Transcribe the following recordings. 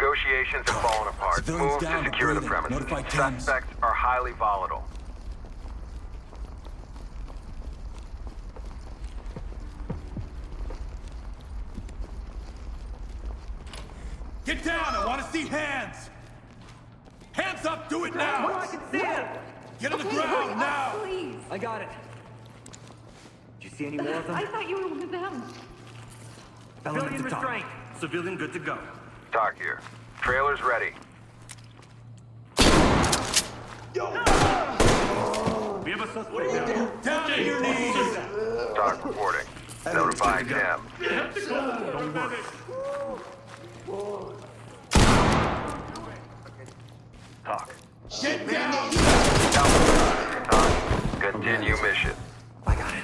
Negotiations have fallen apart. Civilians Move to down, secure the breathing. premises. Notify Thames. Suspects are highly volatile. Get down! I want to see hands! Hands up! Do it now! I can see him! Get on the Okay, ground hurry up, now! Please. I got it. Did you see any more of them? I thought you were one of them. Element Civilian to top. restraint. Civilian good to go. Talk here. Trailer's ready. We have a suspect down. Down on your knees! Talk reporting. Notify Tim. Don't worry. Talk. Get down! Talk. Continue mission. I got it.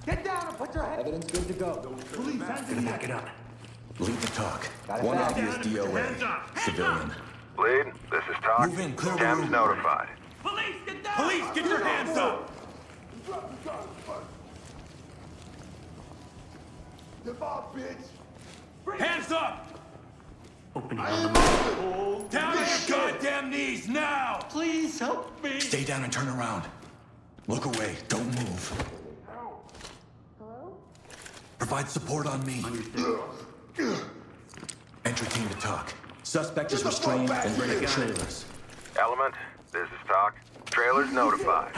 Get down and put your head. Evidence good to go. Gonna back it up. Lead the talk. Got it One back. obvious Hands DOA. up. Civilian. Lead, this is Talk. Move in, clear the Tim's room. notified. Police, get down! Police, get your hands up! Hands up! Opening on the mouth. Down on your goddamn knees now! Please help me. Stay down and turn around. Look away. Don't move. Provide support on me. Entry team to talk. Suspect is restrained and ready for trailers. Element, this is Talk. Trailer's notified.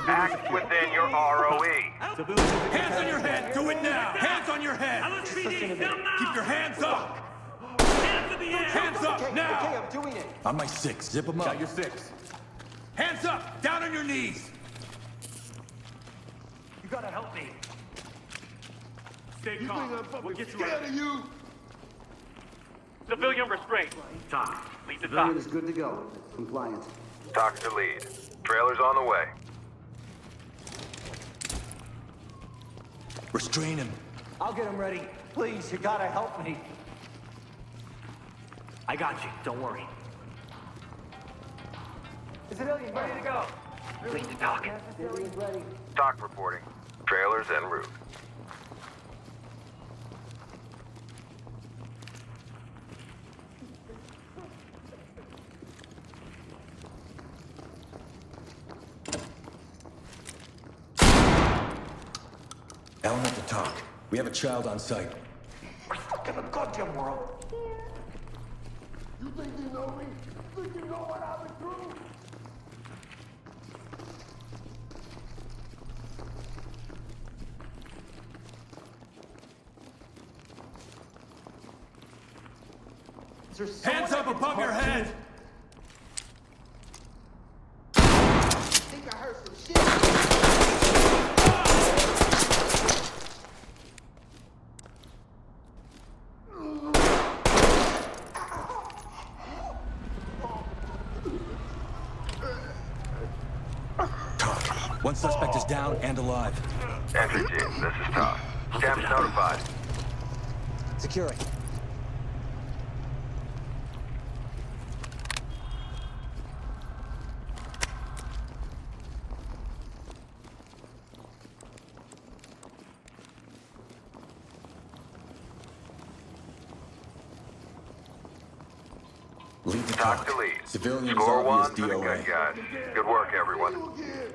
Act within your ROE. Hands on your head! Do it now! Hands on your head! LSPD, down now! Keep your hands up! Hands in the air! Hands up now! I'm doing it. On my six. Zip them up. Your six. Hands up! Down on your knees! You gotta help me. Stay calm. We'll get you out. Civilian restraint. Talk. Lead the talk. is good to go. Compliant. Talk to lead. Trailer's on the way. Restrain him. I'll get him ready. Please, you gotta help me. I got you. Don't worry. Civilian ready to go. Lead the talk. Civilian's ready. Talk reporting. Trailer's en route. Element to talk. We have a child on site. We're stuck in a goddamn world. You think you know me? Think you know what I've been through? Hands up above your head! Think I heard some shit? Talk. One suspect is down and alive. Entry team, this is Talk. Tim's notified. Securing. Lead the Talk talk. to lead. Civilian is Score one obvious for the DOA. good guys. Good work, everyone. You again.